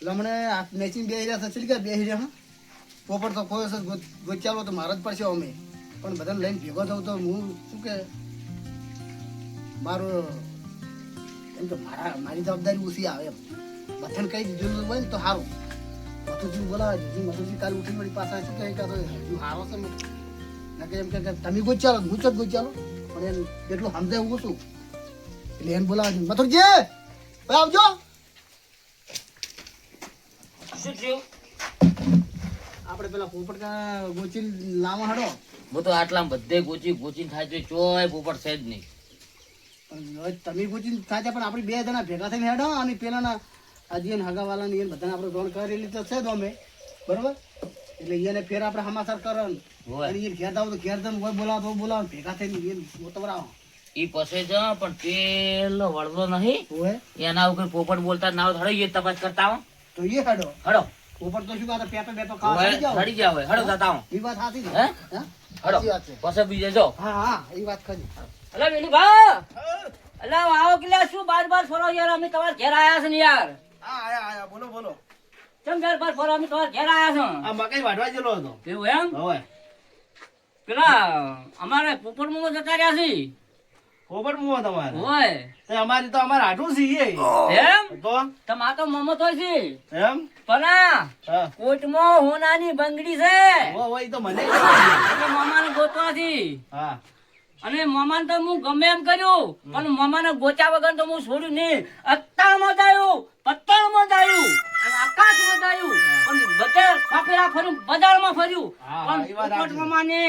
લમણે હાથ મેચિંગ બેહી રહ્યા છે કે બેહી રહ્યા પોપટ તો કોઈ હશે ગોચાલો તો મારા જ પડશે અમે પણ બધાને લઈને ભેગો થઉં તો હું શું કે મારું એમ કે મારી જવાબદારી ઓછી આવે એમ બધાને કહી દીધું હોય ને તો સારું મથુરજી બોલાવે મથુરજી કાલે ઉઠી વળી પાછા શું કહે કે હજુ સારો છે ને કે એમ કે તમે ગોચાલો હું જ ગોચાલો પણ એને એટલું સમજાય હું છું એટલે એને બોલાવે મથુરજી ભાઈ આવજો. શું થયું? આપણે પેલા પોપટ ગોચી લાવવા હડો. હું તો આટલા બધે ગોચી થાય તો ચોય પોપટ છે જ નહીં. તમે ગોચી થાય પણ આપણે 2 જણા ભેગા થઈને હેડો અને પેલાના હજી હગાવાલા ની બધાને આપણે રોન કરેલી તો છે તો અમે બરોબર એટલે એને ફેર આપણે સમાચાર કરો અને એ ઘેર દાવ તો ઘેર દન હોય બોલાવો તો બોલાવો ભેગા થઈને એ તો બરાબર ઈ પાસે જ પણ પેલો વળતો નહીં હોય એના ઉપર પોપટ બોલતા ના હોય હડો એ તપાસ કરતા હો તો એ હેડો હડો પોપટ તો શું કહે પેપે બેપે ખાવા હડી જાવ હડો જતા હો એ વાત સાચી છે હે હડો સાચી વાત છે પાસે બીજે જો હા હા એ વાત ખરી. અલા બેલી ભા અલા આવો કે શું બાર ફરો યાર અમે તમાર ઘેર આયા છે ને યાર. હા આયા બોલો બોલો ચમ બાર ફરો અમે તમાર ઘેર આયા છે. આ મકાઈ વાઢવા જેલો હતો એવું એમ હોય પેલા અમારે પોપટ માં જતા રહ્યા છે. પોપટ મુવા તમારે હોય તે અમારી તો અમાર આઠું છે એમ તો તમાર તો મમત હોય છે એમ પરા હા કોટમાં હોનાની બંગડી છે હોય તો મને એટલે મામાને ગોતવા છે. હા અને મામાને તો હું ગમે એમ કર્યું પણ મામાને ગોચા વગર તો હું છોડ્યું નહીં. અત્તાળમાં જાયું પત્તાળમાં જાયું અને આકાશમાં જાયું પણ બધે ફાફેરા ફર્યું બજારમાં ફર્યું પણ પોપટ મામાને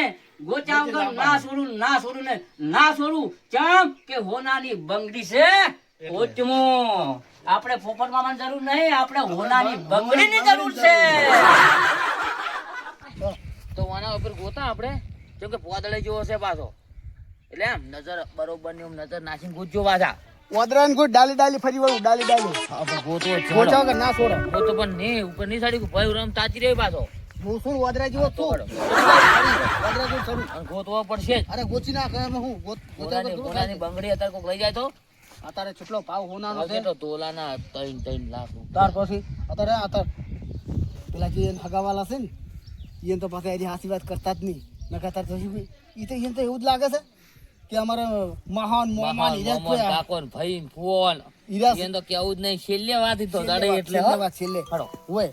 ગોચા વગર ના છોડું ને ના છોડું ચમ કે હોનાની બંગડી છે કોચમાં. આપણે પોપટ મામાની જરૂર નહીં આપણે હોનાની બંગડીની જરૂર છે. તો આના ઉપર ગોતા આપણે જેમ કે પોદળે જેવો છે પાછો એટલે આમ નજર બરોબર ની નજર નાખીને ગોતજો પાછા. ઓદરાન કોઈ ડાલી ફરી વળું ડાલી ગોતો ગોચા વગર ના છોડો ગોતો પણ નહીં ઉપર નહીં સાડી ભાઈ રમ તાચી રહી પાછો હું શું ઓદરા જેવો છું ઓદરા જેવું ચડું અને ગોતવો પડશે જ. અરે ગોચી ના કરે હું હોનાની બંગડી અત્યારે કોક લઈ જાય તો અત્યારે કેટલો ભાવ હોનાનો છે કેટલો તોલાના 3 લાખ ત્યાર પછી અત્યારે પેલા જે હગાવાલા છે ને એને તો પાછા એની હાસી વાત કરતા જ નહીં નકર તાર તો શું એ તો એને તો એવું જ લાગે છે કે અમારે મહાન મોમાન હીરા કાકો ને ભાઈ ને ફોન એને તો કેવું જ નહીં છેલ્લે વાત તો દડે એટલે વાત છેલ્લે હડો હોય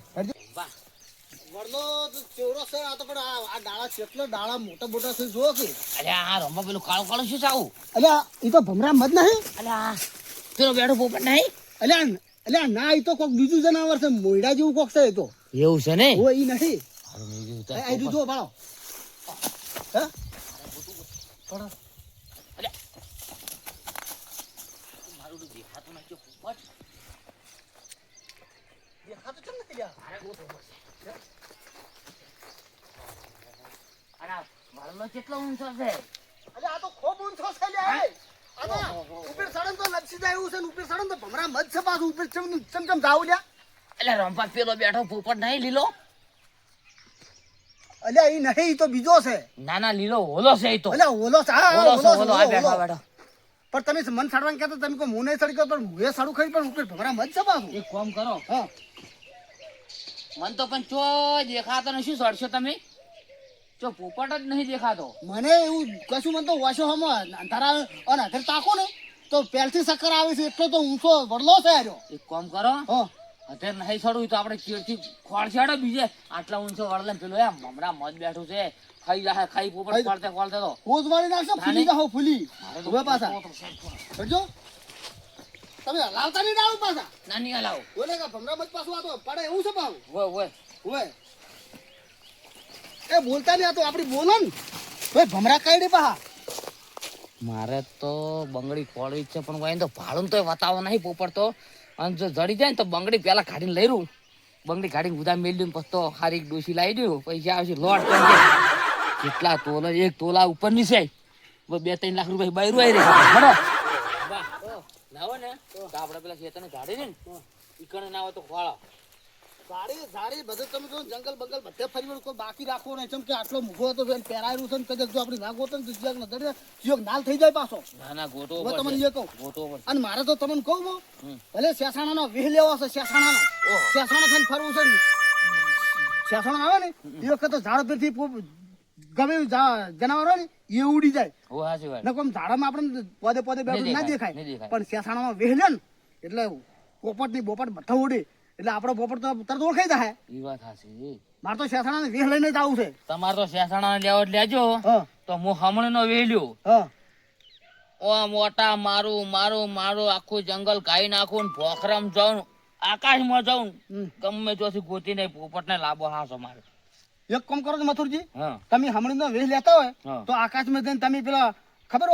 વરનો ચોરો છે આ તો પણ આ ડાળા કેટલો ડાળા મોટા છે જો કે અરે આ રમવા પેલું કાળું કાળું શું ચાવું અલ્યા એ તો ભમરા મત નહીં અલ્યા પેલો બેઠો પોપટ નહીં અલ્યા ના એ તો કોક બીજું જનાવર છે મોયડા જેવું કોક છે એ તો એવું છે ને હોય ઈ નહીં આ જો બાળો હે પડો મારું તો દેખાતું નથી પોપટ દેખાતો ચમ નથી યાર અરે ગોતો પડશે અરે મારો કેટલો ઊંચો છે અરે આ તો ખૂબ ઊંચો છે લે આ તો ઉપર સડન તો લપસી જાય એવું છે ને ઉપર સડન તો ભમરા મત છે પાછું ઉપર ચમ જાવ લ્યા એટલે રંપા પેલો બેઠો પોપટ નહીં લીલો અલ્યા ઈ નહીં ઈ તો બીજો છે ના ના લીલો ઓલો છે ઈ તો અલ્યા ઓલો છે હા ઓલો છે, ઓલો ઓલો આ બેઠો બેઠો પણ તમે મન સડવાનું કહેતો તમે કો મું નહીં સડી ગયો પણ હું સડું ખાઈ પણ ઉપર ભમરા મત છે પાછું એક કામ કરો હા મન તો પણ ચો દેખાતો ને શું સડશો તમે ચો પોપટ જ નહીં દેખાતો મને એવું કશું મને તો વાશો હમ અંધારા અને અંધાર તાકો ને તો પહેલથી ચક્કર આવે છે એટલો તો ઊંચો વડલો છે આર્યો એક કામ કરો હા અત્યારે નહીં સડવું તો આપણે ચીડથી ખોળછાડો બીજે આટલા ઊંચો વળલે પેલો એમ હમણાં મત બેઠું છે ખાઈ જાય ખાઈ પોપટ ખોળતે ખોળતે તો કોઝ વાળી નાખશો ફૂલી જાઓ ફૂલી હવે પાછા સમજો તમે હલાવતા નહીં ડાળું પાછા નાની હલાવો બોલે કે ભમરા મત પાછું આ તો પડે એવું છે પાછું હોય હોય હોય એ બોલતા નહીં આ તો આપણી બોલો ને ભાઈ ભમરા કાઢી પાહા મારે તો બંગડી ખોળવી છે પણ કોઈ તો ભાડું તો વતાવો નહીં પોપટ તો અને જો જડી જાય ને તો બંગડી પેલા કાઢીને લઈ રહ્યું બંગડી કાઢીને ઉધા મેળ્યું પછી તો હારી ડોસી લાવી દઉં પૈસા આવશે લોટ કરી કેટલા તોલા એક તોલા ઉપર ની છે 2-3 લાખ રૂપિયા બહાર આવી રહી લાવો ને તો આપણે પેલા ખેતરને ઝાડી ને ઈકણે ના હોય તો ખોળો ઝાડી બધે તમે જો જંગલ બંગલ બધે ફરી વળો, કોઈ બાકી રાખવો નહીં. ચમ કે આટલો મૂકો હતો બેન પહેરાયેલું છે ને કદાચ જો આપણે ના ગોતો ને તો જીવક નજરે જીવક નાલ થઈ જાય પાછો. ના ના ગોતો હું તમને એ કહું. ગોતો પડશે. અને મારે તો તમને કહું હું, ભલે શેસાણાનો વેહ લેવો છે, શેસાણાનો શેસાણો થઈને ફરવું છે ને, શેસાણો આવે ને એ વખતે ઝાડ પરથી ગમે એવું જનાવર હોય ને એ ઉડી જાય. ઓ હાચી વાત. નકર આમ ઝાડમાં આપણે પોદે પોદે બેઠું ના નહીં દેખાય, દેખાય. પણ શેસાણામાં વેહ લે ને એટલે પોપટ ની બોપટ બધા ઉડે એટલે આપણો પોપટ તો તરત ઓળખાઈ જાય. ઈ વાત હાચી. મારે તો શેસાણાને વેહ લઈને જ આવું છે. તમારે તો શેસાણા લેવો જ લેજો. હા તો હું હમણાંનો વેલ્યો હા ઓ મોટા મારું મારું મારું આખું જંગલ ખાઈ નાખું ને ભોખરામ જાઉં આકાશમાં જાઉં હમ. ગમે ત્યાંથી ગોતીને પોપટને લાભો હાસો મારે. એક કામ કરો છો મથુરજી, હા તમે હમણાં વેહ લેતા હોય હા. તો આકાશમાં જઈને તમે પેલા ખબર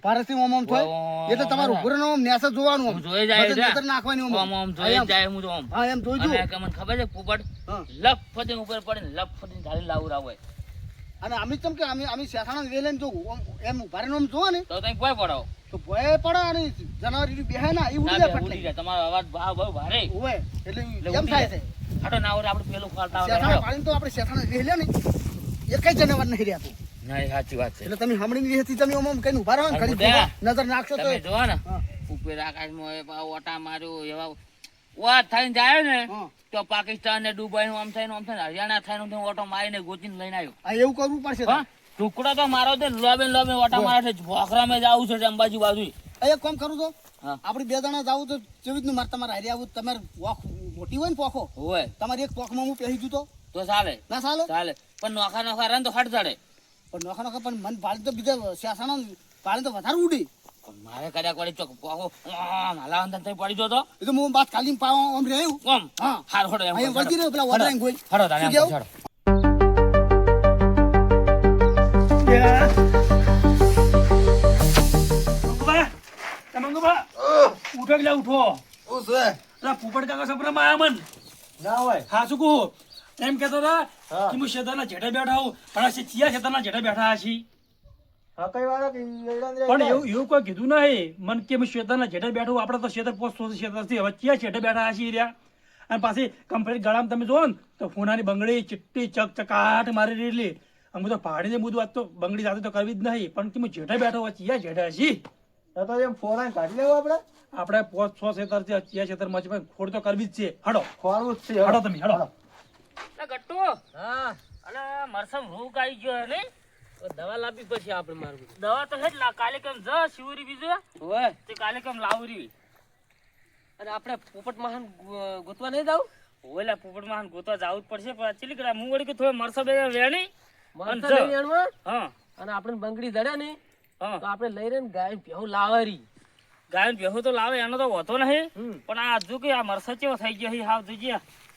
ભારતથી ઓમ ઓમ થાય એટલે તમારું ઉપર નો નેસ જોવાનું હું જોઈ જાય બધે નજર નાખવાની ઓમ ઓમ ઓમ જોઈ જાય હું તો ઓમ. હા એમ જોઈજો. અને કે મને ખબર છે પોપટ હા. લપ ફટીને ઉપર પડે ને લપ ફટીને ધારી લાવું હોય અને અમે ચમ કે અમે શેસાણા વેહ લઈને જોવું ઓમ એમ ઉભા રહીને ઓમ જોવો ને તો તમે કોઈ પડાવો તો ભય પડે અને જનાવર બેહે ના એ ઉડી જાય ઉડી ફટલે. જાય. તમારો અવાજ ભાવ બહુ ભારે હોય એટલે એટલે એમ ઉડી થાય જાય. છે. હાટો ના આવડે આપણે પેલું ખાતા શેસાણા આવડે પાડીને તો આપણે શેસાણા વેહ લે ને એકય જનાવર નહીં રહેતું. નહીં સાચી વાત છે. એટલે તમે હમણાં વેહથી તમે ઓમ ઓમ કઈને ઉભા રહો ને અને ઘડી બધા નજર નાખશો તો તમે જોવો ને હા ઉપર આકાશમાં એવા ઓટા માર્યું એવા વાત થઈને જાય ને હા તો પાકિસ્તાન ને દુબઈ નું આમ થઈને હરિયાણા થઈને આમ થઈને ઓટો મારીને ગોતીને લઈને આવ્યો. આ એવું કરવું પડશે. હા ટુકડો તો મારો તે લોબે લોબે ઓટા મારે છે ભોખરામાં જ આવું છે અંબાજી બાજુ. એક કામ કરું તો હા આપણે બે જણા જાવું તો કેવી રીતનું મારે તમારે હારી આવું તમારે પોખ મોટી હોય ને પોખો હોય તમારે એક પોખમાં હું પહેરી જૂતો તો ચાલે ના ચાલે ચાલે પણ નોખા નોખા રન તો હટ ચડે. પણ નોખા નોખા પણ મન પાડી તો બીજા શેસાણા પાડી તો વધારે ઉડી. પણ મારે કર્યા કરી ચોક પોખો હાલા અંદર થઈ પડી જો તો એ તો હું બાત કાલી પાવ આમ રહ્યું ઓમ હા હાર હડો એમ અહીંયા વળગી રહ્યો પેલા વધારે ગોઈ હડો તાને શું એમ કેવું? હડો. મંગુભા ઉઠો એટલે ઉઠો ઓ છે પેલા પોપટ કાકા સપનામાં આયા મન ના હોય હા શું કહું એમ કેતો હતા હા. કે હું શેતાના જેઠે બેઠા હું પણ આ ચિયા શેતાના જેઠે બેઠા હશી હા કઈ વાળા કે પણ એવું કોઈ કીધું નહીં મન કે હું શેતાના જેઠે બેઠું આપણે તો શેતર પોસ્ટ શેતરથી હવે ચિયા જેઠે બેઠા હશી રહ્યા અને પાછી કમ્પ્લીટ ગળામાં તમે જોવો ને તો ફોનાની બંગડી ચીટ્ટી ચક ચકાટ મારી રહેલી અમે તો પહાડીને બધું વાત તો બંગડી સાથે તો કરવી જ નહીં પણ કે હું જેઠે બેઠો હોય ચિયા જેઠે હશી તો એમ ફોન કાઢી લેવો આપણે આપણે પોચ 100 શેતર છે ચિયા શેતર માં છે ખોડ તો કરવી જ છે હડો ખોરવું જ છે હડો તમે હડો અલા ગટ્ટુ હા અલા મરસમ રોગ આવી ગયો હે ને દવા લાવી પછી આપણે મારવું દવા તો હેડ લા કાલે કેમ જ શિવરી બીજું હોય તે કાલે કેમ લાવરી અને આપણે પોપટ મહાન ગોતવા નહીં જાવ ઓલા પોપટ માં ગોતવા જાવું જ પડશે પણ ચીલી કરા હું વળી કે થોડો મરસો બે વેણી મારતા નહીં જાણવા હા અને આપણે બંગડી જડ્યા ને હા તો આપણે લઈ રહીને ગાય ભેહું લાવારી ગાયન ભેહું તો લાવે એનો તો હોતો નહીં હમ. પણ આ જો કે આ મરસા ચેવો થઈ ગયો હી હાવ જોજે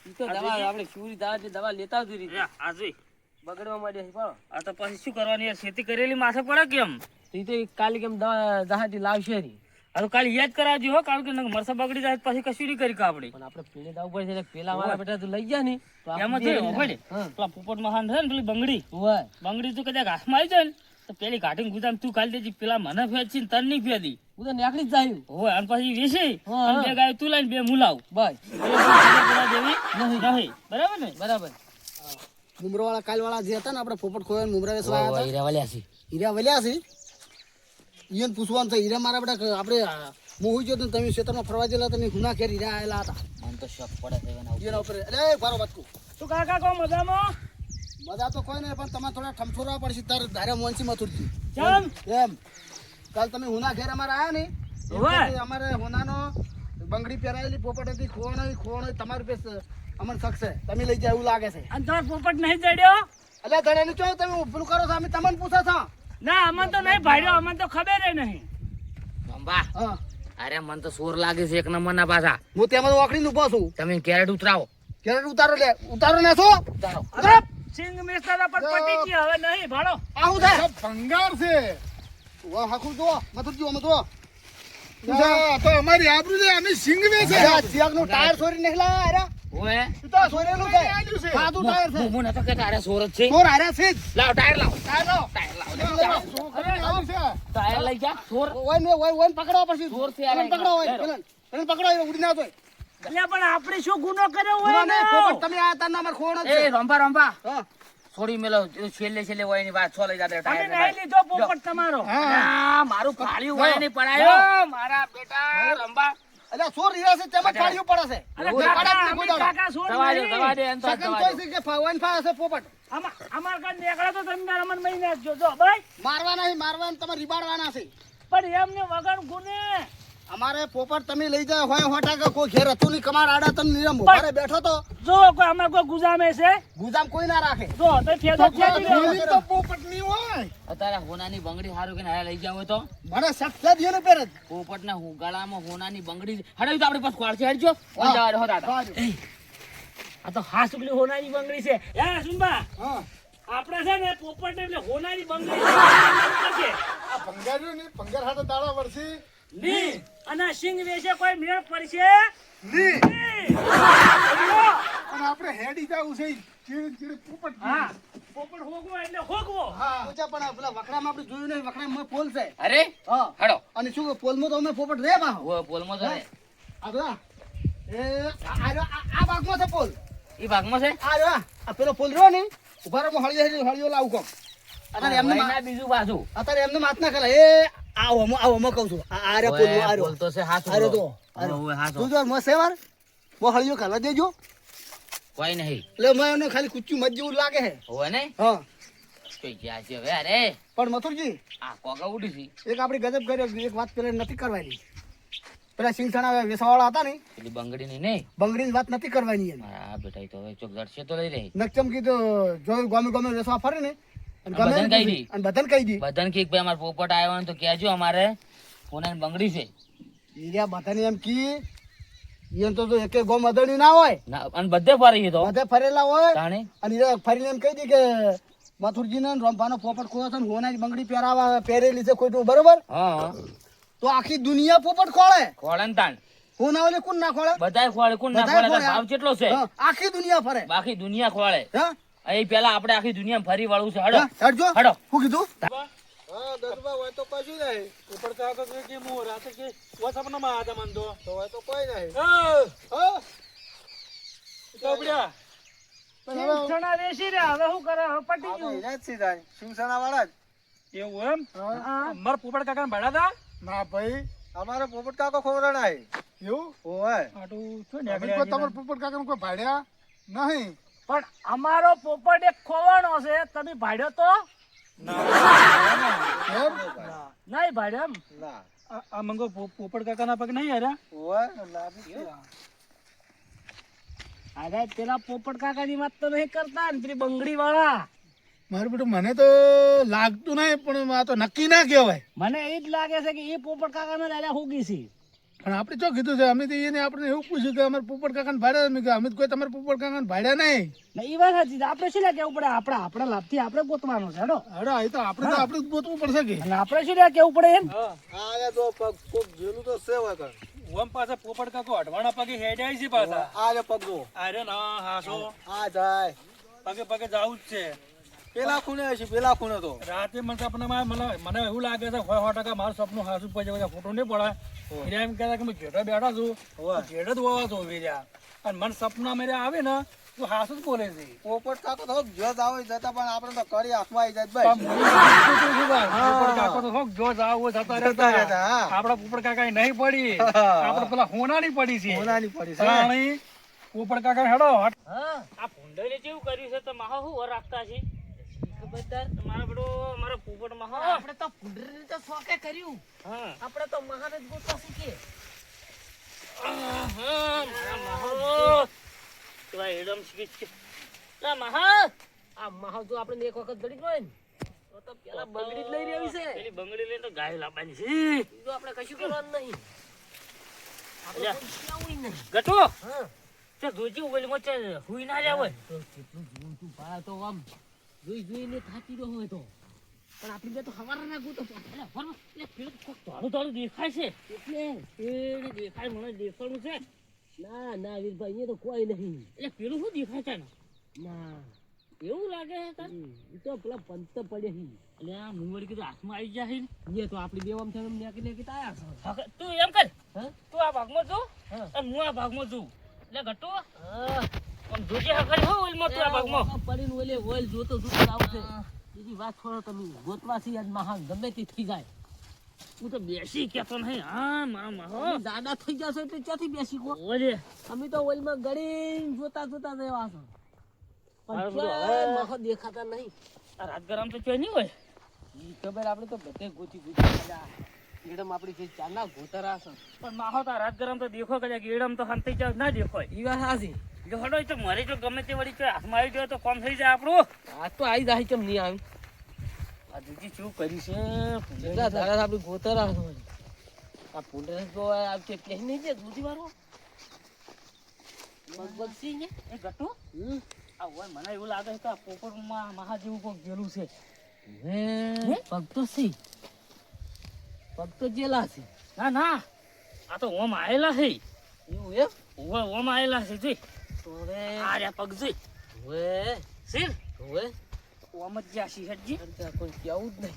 ઈ તો દવા આપણે શિવરી દવા લેતા જ રહી આ જોઈ બગડવા માંડ્યા છે પણ આ તો પછી શું કરવાની યાર ખેતી કરેલી માથે પડે કેમ ઈ તો કાલે કેમ દવા દહાટી લાવશે રી આ કાલે યાદ કરાવજો હો કારણ કે નકર મરસા બગડી જાય તો પછી કશું નહીં કરી આપણે પણ આપણે પીને દાવ પડશે એટલે પેલા મારા બેટા તું લઈ ગયા ને તો આપણે એમાં દે જોઈ ને. હોય ને હા પેલા પોપટ મહાન છે ને પેલી બંગડી હોય બંગડી તું કદાચ ઘાસમાં આવી જાય ને તો પેલી કાઢીને ગુદામ તું ખાલી દેજી પેલા મને ફેંચી ને તન નહીં ફેદી હું તો નીકળી જ જાયું હોય અને પછી વેચી હા, અને હા. બે ગાય તું લઈને બે મુલાવ બસ જેવી નહીં બરાબર ને બરાબર મુમરો વાળા કાલ વાળા જે હતા ને આપણે પોપટ ખોયા મુમરા વેસવા આવ્યા હતા હીરા વલ્યા છે ઈયન પૂછવાનું છે હીરા મારા બેટા આપણે હું હોઈ ગયો તો તમે ક્ષેત્રમાં ફરવા ગયેલા તમે હુના ઘેર હીરા આવેલા હતા મને તો શોખ પડે છે એના ઈયના ઉપર અરે બારો બચકું તું કાકા કો મજામાં મજા તો કોઈ નહીં પણ તમારે થોડા ઠમઠોરવા પડશે તાર ધારે મોનસી મથુરજી કેમ એમ કાલ તમે હુના ઘેર અમારે આવ્યા ને એ હોય. વખતે અમારે હુનાનો બંગડી પહેરાયેલી પોપટ હતી ખોણ તમારી પાસે અમને શકશે તમે લઈ જાય એવું લાગે છે અને તમારો પોપટ નહીં ચડ્યો એટલે ધડેલું ચો તમે પેલું કરો છો અમે તમને પૂછો છો ના અમને તો નહીં ભાડ્યો અમને તો ખબર નહીં અંબા હા અરે મને તો સોર લાગે છે એક નંબર ના પાછા હું તેમાં વાકડીને ઉભો છું તમે કેરેટ ઉતરાવો કેરેટ ઉતારો ને છો ઉતારો સિંગ મિસ્ટર પર પટી ગઈ હવે નહીં ભાડો આવું થાય ભંગાર છે વાહ હાકુ જો મથુરજી અમે જો તો અમારી આબરૂ છે અમે સિંગ વેચે ચિયાક નું ટાયર છોરી નીકળ્યા અરે ઓએ તું તો છોરેલું છે સાદું ટાયર છે હું નતો કે તારે સોર જ છે ચોર આર્યા છે જ. લાવ ટાયર લાવ ટાયર લો ટાયર લઈ જા સોર ઓય ને પકડવા પડશે ચોર છે પેલાને પકડો હોય પેલાને પકડો હોય ઉડી ના જોય એટલે પણ આપણે શું ગુનો કર્યો ગુનો હોય નહીં, ને? પોપટ તમે આ તારના અમાર ખોણ જ એ છે. રંભા રંભા હા. છોડી મેલો છેલ્લે હોય એની વાત છો લઈ જાતે અમે નહીં લીધો પોપટ તમારો. મારું ફાળ્યું હોય નહીં પડાયો મારા બેટા રંભા અલ્યા શું રીવા છે તેમાં ફાડ્યું પડે છે. અરે એવું કાકા, પડે જ અમે નહીં કોઈ દાડો. કાકા છોડ દવા દે નહીં. દવા દે એમ તો સગન દવા તોય દે છે કે ફાવન ફા હશે પોપટ. અમાર કાન નીકળે તો તમે મારા મન મહિને આપજો જો ભાઈ. મારવા નહીં, મારવા ને તમે રીબાડવાના છે. પણ એમને વગર ગુને અમારે પોપટ તમે લઈ જાય હોય હોટા કે કોઈ ઘેર હતું નહીં, કમાર આડા તને નિયમ ઉભારે બેઠો તો જો કોઈ અમાર કોઈ ગુજામે છે ગુજામ કોઈ ના રાખે. જો તો ફેદો ફેદી લેવો. થેલી તો પોપટ ની હોય. અત્યારે હોનાની બંગડી હારું કે હારે લઈ જાવ હોય તો મને સખ્ત દિયો પેર જ. પોપટના ગળામાં હોનાની બંગડી હડાવી તો આપણે પાસ ખોળશે હડજો ઓન જવા દે હો દાદા આ તો હાસુકલી હોનાની બંગડી છે. એ સુનબા, હા. આપણે છે ને પોપટ એટલે હોનાની બંગડી છે. આ ભંગાર્યું ની ભંગાર હાથે દાડા વરસી ની અને સિંગ વેશે કોઈ મેળ પડશે ની. ની. અને આપણે હેડી જાવું છે ચીડી ચીડી પોપટ હા, પોપટ હોગવો એટલે હોગવો. હા. પૂછા પણ પેલા વખરામાં આપણે જોયું નહીં, વખરામાં પોલ છે. અરે હા. હડો અને શું પોલમાં તો અમે પોપટ રે બાહો. ઓ પોલમાં તો રે. આ જો આ. એ આ ભાગમાં છે પોલ. ઈ ભાગમાં છે આ જો આ પેલો પોલ રહ્યો ને ઉભા રહો, હળિયો લાવું કોમ. અત્યારે એમને ભાઈના બીજું બાજુ અત્યારે એમને માત ના ખેલા. એ આવો કહું છું. આ રે પોલ આ બોલતો છે હાથ અરે તો ઓય હાથ તું જો મસ્ત છે વાર બો હળિયો ખાલા દેજો. કોઈ નહીં એટલે મેં એને ખાલી કુચ્ચું મત જેવું લાગે છે. હોય ને હા કોઈ ગયા છે હવે અરે પણ મથુરજી આ કોકા ઉડી છે એક આપણી ગજબ કરી એક વાત પેલા નથી કરવાની. પેલા સિંગસણા વેસાવાળા હતા ને પેલી બંગડી ની નહીં બંગડીની વાત નથી કરવાની એને. મારા બેટા ઈ તો હવે ચોક જડશે તો લઈ રહી નકચમ કીધું જો ગમે ગમે વેસવા ફરે ને અને બધાને કહી દી. અને બધાને કહી દી. બધાને કે ભાઈ અમારે પોપટ આવ્યો ને તો કહેજો અમારે હોનાની બંગડી છે ઈર્યા બધાને એમ કી એમ તો એકે ગોમ અદણી ના હોય, ના અને બધે ફરી તો બધે ફરેલા હોય તાણે અને ઈર્યા ફરીને એમ કહી દી કે મથુરજી ને રંભાનો પોપટ ખોયો છે ને હોનાની બંગડી પહેરેલી છે કોઈ તો બરોબર, હા તો આખી દુનિયા પોપટ ખોળે. ખોળે ને તાણ હોના ઓલે કોણ ના ખોળે? બધાય ખોળે કોણ ના બધાય ખોળે ખોળે. ભાવ કેટલો છે હા, આખી દુનિયા ફરે. બાકી દુનિયા ખોળે હા અહીં પેલા આપણે આખી દુનિયા ફરી વાળું છે હડો હા, હેડજો. હડો શું કીધું? હા દસબા હોય તો કશું નહીં. ઉપર તો આગળ કે હું રાતે કે વસપનામાં આદા માનતો તો હોય તો કોઈ નહીં. હા ચોપડ્યા સિંગસણા વેશી રહ્યા. હવે શું કરે? હવે પટી ગયું. શિવસેના વાળા જ. એવું એમ? મારા પોપટ કાકાને ભાડ્યા હતા? ના ભાઈ અમારે પોપટ કાકો ખવડાણા એવું હોય. આટલું શું અમે નીકળ્યા કોઈ તમારા પોપટ કાકા કોઈ ભાડ્યા નહીં. પણ અમારો પોપટ એક ખોવાનો છે, તમે ભાડ્યો તો કેમ? નહીં ભાડ્યો એમ? ના આ મંગો પોપટ કાકાના પગ નહીં હાર્યા? હોય લાભ છે. અરે પેલા પોપટ કાકાની વાત તો નહીં કરતા ને પેલી બંગડી વાળા. મારું બેટું મને તો લાગતું નહીં પણ આ તો નક્કી ના કહેવાય. મને એ જ લાગે છે કે એ પોપટ કાકાને દાદા હોગી છે. પણ આપણે શું કીધું છે અમે તો એને આપણે એવું પૂછ્યું કે અમારે પોપટ કાકાને ભાડ્યા મેં કીધું અમે તો કોઈ તમારે પોપટ કાકાને ભાડ્યા નહીં. ને એ વાત સાચી છે. આપણે શું લે કેવું પડે? આપણા લાભથી આપણે ગોતવાનું છે. હેડો. અરે એ તો આપણે જ ગોતવું પડશે કે. અને આપણે શું લે કેવું પડે એમ? આ તો પગ પગ જેલું તો સેવ કર. ઓમ પાછા પોપટ કાકો અઢવાણા પગે હેડ્યા છે પાછા. આ રે પગ જો. અરે ના હાસો આ જાય પગે પગે જાવું જ છે. પેલા ખૂણે છે પેલા ખૂણે તો. રાતે મને સપનામાં મને એવું લાગે છે 100% મારું સપનું હાસું પછી ફોટો નહીં પડે. એટલે એમ કહેતા કે હું જેઠો બેઠા છું, જેઠ જ હોવા છું વીર્યા. અને મને સપના મેરે આવે ને તો હાસું જ બોલે છે. પોપટ કાકો તો જોત આવે જતા પણ આપણે તો કરી હાથમાં આવી જાય પોપટ કાકો તો હોક જો જાવ હોય જતા રહેતા. હા. આપડા પોપટ કાકા નહીં પડી, આપડે પેલા હોનાની પડી છે. હોનાની પડી છે. તાણી પોપટ કાકા હેડો. આ ભૂંડલે કેવું કર્યું છે? તો માહો શું વર રાખતા છે ખબરદાર તમારા બેડો મારા પોપટ માહો. આપણે તો ભૂંડલે તો શોકે કર્યું. હા આપણે તો મહાન જ ગોતવા શીખીએ. મારા માહો કેવા એડમ સ્પીચ છે. લા મહા આ મહા જો આપણે એક વખત જડી ગયો ને તો પેલા બંગડી જ લઈ રહી છે. પેલી બંગડી લઈને તો ગાય લાવવાની છે. જો આપણે કશું કરવાનું નહીં. આપણે તો ક્યાં હોય નહીં. ગટો હા તે જોજી ઓલી છે હુઈ ના જાય હોય તો કેટલું જીવન તું ભાઈ તો આમ જોઈને થાકી ગયો હોય તો. પણ આપણી બે તો હવાર ના ગોતો એટલે ફરવા એટલે પેલું થોડું થોડું દેખાય છે એટલે એને દેખાય મને દેખાડું છે. ના ના વીરભાઈ એ તો કોઈ નહીં. એટલે પેલું શું દેખાય છે ને? ના એવું લાગે છે તાર એ તો પેલા પંત પડે છે. એટલે આ મુંગળી કીધું હાથમાં આવી જાય ને એ તો આપણી બે આમ થાય નેકી નેકી આયા છે. તું એમ કર તું આ ભાગમાં છું અને હું આ ભાગમાં છું એટલે ઘટુ આમ જોજે હકર હો ઓલમાં તું આ ભાગમાં પડીને ઓલે ઓલ જોતો જોતો આવશે બીજી વાત છોડો તમે ગોતવાથી આજ મહા ગમે તે થઈ જાય હું તો બેસી કેતો નહીં હા મારા માહો તમે દાદા થઈ જશો એટલે ક્યાંથી બેસી કો ઓલે અમે તો ઓલમાં ગળીને જોતા જોતા રહેવા છો હારું પણ બધું ક્યાંય મહા દેખાતા નહીં આ રાત ગરમ તો ચોય નહીં હોય ઈ ખબર આપણે તો બધે ગોતી ગોતી ગયા મેડમ આપણી જે ચાના ગોતરા છે પણ માહો તો આ રાત ગરમ તો દેખો કદાચ ગેડમ તો હંતી જાવ ના દેખોય ઈ વાત સાચી જો હડો તો મારી જો ગમે તે વળી ચોય હાથમાં આવી જાય તો કોમ થઈ જાય આપણું આ તો આવી જાય કેમ નહીં આવી આ દીદી શું કરી છે કેટલા દાડા આપણી ગોતરા છે આ પુંડરે તો આ કે કહી નહીં છે દૂધી વાળો બગ સી ને એ ગટુ આ હોય મને એવું લાગે છે કે આ પોપટમાં મહા જેવું કોક ગેલું છે હે પગ તો સી પગ તો જેલા છે ના ના આ તો ઓમ આયેલા છે એવું એમ ઓય ઓમ આયેલા છે જોઈ તો રે આ રે પગ જોઈ વે સિર વે ઓમ જ જાસી હજી ત્યાં કોઈ કેવું જ નહીં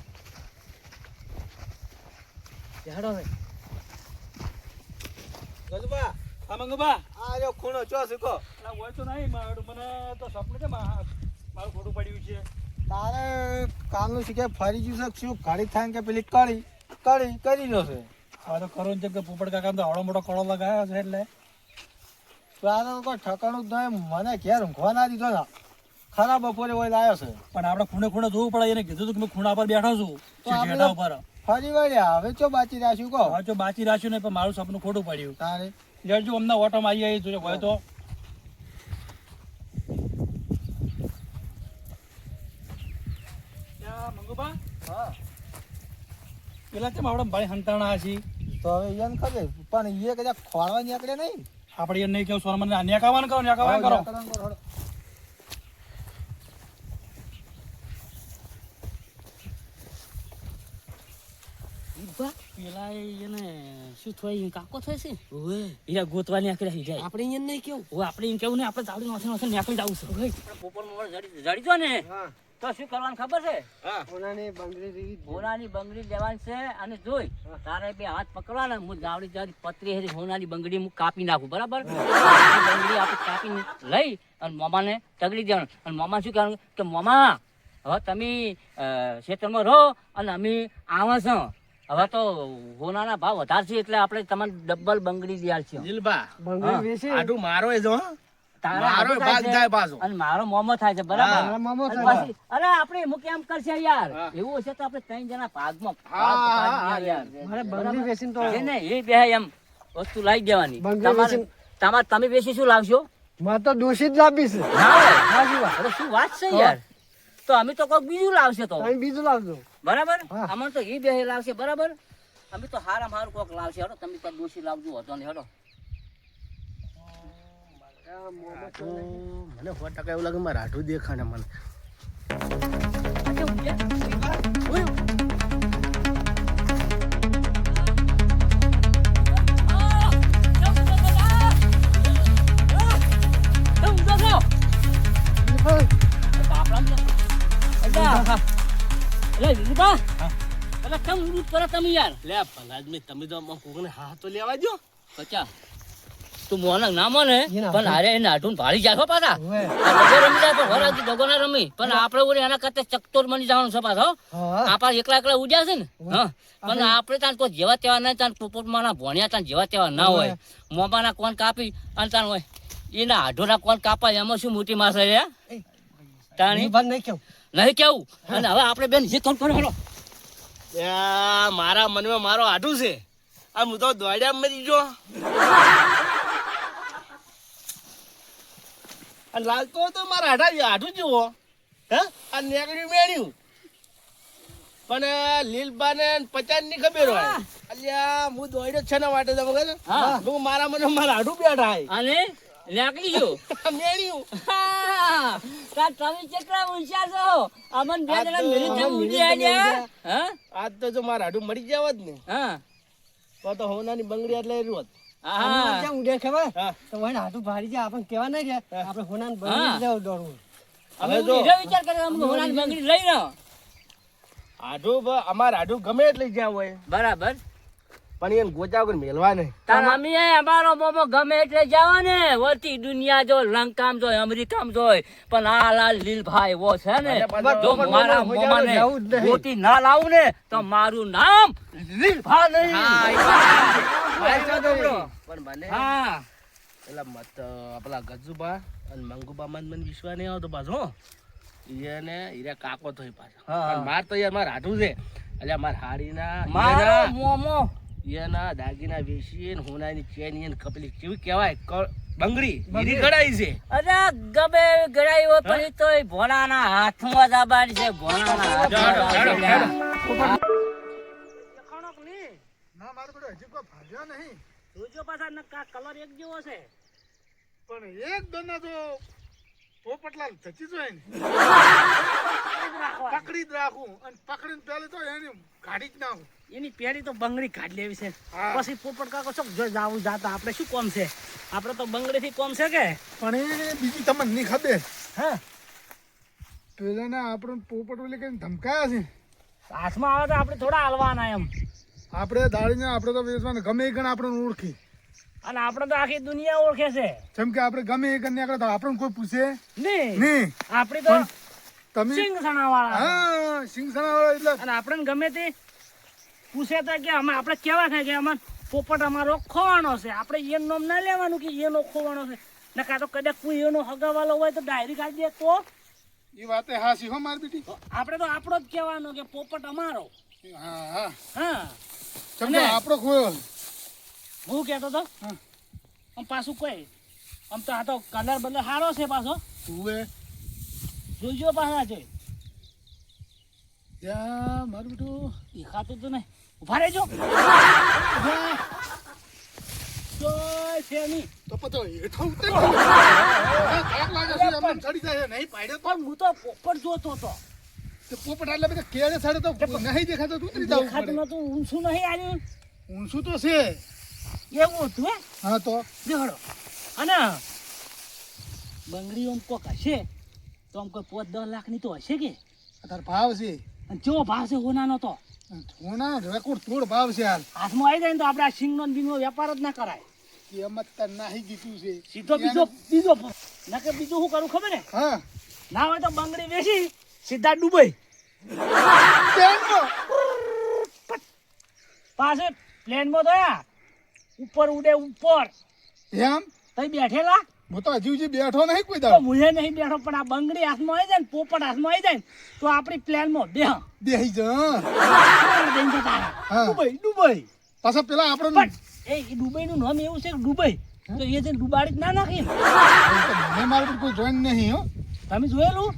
હેડો હે ગજબા આ મંગબા આ જો ખૂણો ચો શીખો ના હોય તો નહીં મારું મને તો સપનું છે મારું ખોટું પડ્યું છે તારે કામનું શીખે ફરી ગયું છે શું ઘડી થાય ને કે પેલી કળી કરી લો છે હવે તો કરો ને જેમ કે પોપટ કાકા તો આવડો મોટો કળો લગાવ્યો છે એટલે તારે કોઈ ઠકાણું જ નહીં મને ઘેર ઊંઘવા ના દીધો ને ખરા બપોરે હોય લાયો છે પણ આપણે ખૂણે ખૂણે જોવું પડે એને કીધું હતું કે મેં ખૂણા પર બેઠો છું તો આપણે જેઠા ઉપર ફરી વળ્યા હવે ચો બાચી રાખ્યું કહો હવે જો બાચી રાખ્યું નહીં પણ મારું સપનું ખોટું પડ્યું તારે લેજો અમને ઓટોમાં આવી જોઈએ હોય તો મંગુબા હા પેલા કેમ આપણે ભાઈ હંતાણા છીએ તો હવે એને ખબર પણ એ કદાચ ખોળવા નીકળે નહીં આપણે એને નહીં કેવું સોનમને નેકાવાનું કરો નેકાવાનું કરો પેલા એને શું થાય કાકો થાય છે ઓએ એરા ગોતવા નીકળ્યા જાય આપણે અહીંયા નહીં કેવું ઓ આપણે એમ કેવું ને આપણે ચાલુ નોસે નીકળી જવું છે પોપર મોર જડી જો ને તો શું કરવાનું ખબર છે ઓનાની બંગડી હોનાની બંગડી લેવાની છે અને જોઈ તારે બે હાથ પકડવાના હું જાવડી જાવડી પતરી હેરી હોનાની બંગડી હું કાપી નાખું બરાબર બંગડી આપણે કાપી લઈ અને મામાને તગડી દેવાનું અને મામા શું કહેવાનું કે મામા હવે તમે ક્ષેત્રમાં રહો અને અમે આવા છો હવે તો હોનાના ભાવ વધારે છે એટલે આપણે તમને ડબલ બંગડી દે છે દિલબા બંગડી વેચી આડું મારો એ જો તારે મારો આટલું ભાગ છે થાય પાછો. અને મારો મોમો થાય છે બરાબર હા, મોમો અને થાય. પછી, અરે આપણે એમ કેમ કરશે યાર એવું હશે તો આપણે ત્રણ જણા ભાગમાં ભાગ પાડી દઈએ યાર. મારે બંગડી વેચીને તો છે ને એ બે એમ વસ્તુ લાવી દેવાની બંગડી તમારે તમે બેસી શું લાવશો મારે તો દોષી જ લાવી છે અરે શું વાત છે યાર તો અમે તો કોઈક બીજું લાવશે તો બીજું લાવજો બરાબર હા. અમારે તો એ બે લાવશે બરાબર અમે તો હારામાં હારું કોક લાવશે હેડો તમે તો દોષી લાવજો હતો ને હેડો મને 100% એવું લાગે મારે રાઠું દેખાને મને લે પલાદમી તમે તો આમાં કોકને હાથ તો લેવા દો તું મોને ના મોને એના પણ હારે એને આઢું ભાળી જાય પાછા ઓવે. આ દગો રમી જાય તો વરાજી દગો ના રમી પણ આપણે ઓલી એના કરતા ચકતોર બની જવાનું છે પાછો હા આપા એકલા એકલા ઉડ્યા છે ને હા પણ આપણે ત્યાં કોઈ જેવા તેવા નહીં ત્યાં પોપટમાં ના ભણ્યા ત્યાં જેવા તેવા ના હોય મોબાના કોણ કાપી અને ત્યાં હોય એના આઢોના કોણ કાપાય એમાં શું મોટી માસ છે તાણી નહીં કેવું નહીં કેવું અને હવે આપણે બેન જે કોણ કરો હેડો મારા મનમાં મારો આઠું છે આ હું તો દોડ્યા મરી ગયો અને લાલતો તો મારા આઠું જુઓ હે આ નેકડ્યું મેળ્યું પણ લીલબા ને 50 ની ખબર હોય અલ્યા હું દોડ્યો છે ને માટે તમે કહે હા. હું મારા મને મારા આઠું બેઠા અને લાકડી જો મેળ્યું તમે કેટલા હોશિયાર છો અમન બે જણા મિલી તેમ ઉડી આલ્યા હા આજ તો જો મારા આઠું મરી જાવ જ ને હા તો હોનાની બંગડી એટલે રોત હા ઉડે ખબર હા તો વણ હાથું ભારી જાય આપણને કેવા નહીં કે આપણે હોનાને હા. બંગડી લેવું દોડવું હવે હવે જો જો વિચાર કરે અમને હોનાની બંગડી લઈ રહ્યો આઠું અમારે આઠું ગમે એટલે જ્યાં હોય બરાબર પણ એને ગોચા વગર મેલવા નહીં. તાર અમે અમારો મોમો ગમે એટલે જાવ ને વરતી દુનિયા જો લંકામ જોય અમેરિકામ જોય પણ આ લાલ લીલભાઈ એવો છે ને જો મારા મોમાને ગોતી ના લાવું ને તો મારું નામ લીલભા નહીં. પણ મને હા પેલા મત પેલા ગજુબા અને મંગુબા મને વિશ્વાસ નહીં આવતો પાછો. એને હીરા કાકો થઈ પાછા. હા. પણ માર તો યાર માર હાટું છે. એટલે માર હાડીના મારો મોમો એના દાગીના વેચી ને હોનાની ચેન એને કપલી કેવી કહેવાય બંગડી હીરી કઢાઈ છે. અરે ગમે ગળાઈ હોય પછી તોય ભોળાના હાથમાં જ આબાની છે ભોળાના હાથમાં જ આબાની. ના મારો બેટો હજી કોઈ ભાગ્યો નહીં જોજો પાછા નકા કલર એક જેવો છે. પણ એક દના તો પોપટલાલ ધચી જોય ને પકડી જ રાખું અને પકડીને પેલે તો એને કાઢી જ નાખું. એની પેરી તો બંગડી કાઢ લેવી છે. હા. પછી પોપટ કાકો ચોક જો જાવું જાતા આપણે શું કોમ છે? આપણે તો બંગડી થી કોમ છે કે પણ એ બીજી તમને નહીં ખબર હા પેલાને આપણે પોપટ ઓલે કઈ ધમકાયા છે. હાથમાં આવે તો આપણે થોડા હાલવાના એમ. આપણે દાડીને આપણે તો વેચવાને ગમે એ ગણ આપણને ઓળખી. અને આપણે તો આખી દુનિયા ઓળખે છે. જેમ કે આપણે ગમે એ ગણ નીકળે તો આપણને કોઈ પૂછે નહીં નહીં. આપણી તો તમે સિંગ સણાવાળા હા સિંગસણા વાળા એટલે અને આપણને ગમે તે પૂછે તો કે આપણે કેવા થાય કે અમાર પોપટ અમારો ખોવાનો છે. આપણે એનું નામ ના લેવાનું કે એનો ખોવાનો છે. ને કાં તો કદાચ કોઈ એનો હગાવાલો હોય તો ડાયરી કાઢી દે તો એ વાતે હાસી હો મારી બેટી. આપણે તો આપણો જ કહેવાનો કે પોપટ અમારો. હા હા હા જેમ કે આપણો ખોયો હું કહેતો તો હા. આમ પાછું કોઈ આમ તો આ તો કલર બલર સારો છે પાછો. હુએ જોઈજો પાછા છે યા મારું બેટું દેખાતું તો નહીં. ઉભા રહેજો. જોઈ છે નહીં. તો પતો હેઠો ઉતર થાક લાગે છે એમને ચડી જાય નહીં પાડ્યો પણ હું તો પોપટ જોતો હતો. તો પોપટ આટલા બધા કેળે સાડે તો નહીં દેખાતો તો ઉતરી જવું દેખાતું પડે. નતું ઊંચું નહીં આવ્યું ઊંચું તો છે એવું હતું હે હા તો દેખાડો. અને બંગડી આમ કોક હશે તો આમ કોઈ 5-10 લાખની તો હશે કે. તાર ભાવ છે અને કેવો ભાવ છે હોનાનો તો સોના રેકોર્ડ તોડ ભાવ છે યાર. હાથમાં આવી જાય ને તો આપણે આ સિંગનો ને બીંગનો વેપાર જ ના કરાય. કિંમત તાર નાહી ગીતું છે સીધો બીજો નકે બીજું શું કરું ખબર ને હા ના હોય તો બંગડી વેચી સીધા દુબઈ ટ્રેનમાં. પાસે પ્લેનમાં તો ઉપર ઉડે ઉપર એમ તઈ બેઠેલા હું તો હજી હજી બેઠો નહીં કોઈ તો દાવ મુએ નહીં બેઠો પણ આ બંગડી હાથમાં આવી જાય ને પોપટ હાથમાં આવી જાય ને તો આપણી પ્લેનમાં બેહ બેહી જા હા. દુબઈ પાછા પેલા આપણે પણ એ દુબઈ નું નામ એવું છે કે દુબઈ તો એ જઈને ડુબાડી જ ના નાખી મને મારું કોઈ જોઈન નહીં હો તમે જોયેલું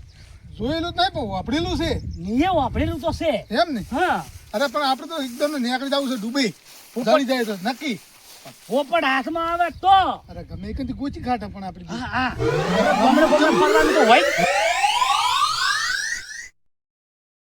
જોયેલું જ નહીં પણ વાપરેલું છે નીએ વાપરેલું તો છે એમ ને હા અરે પણ આપણે તો એકદમ નીકળી જવું છે દુબઈ જાણી જાય તો નક્કી પોપટ હાથમાં આવે તો અરે ગમે એ કંઈ ગોચી ખાટે પણ આપણે હા હા ગમડે ગમડે ફરવાનું તો હોય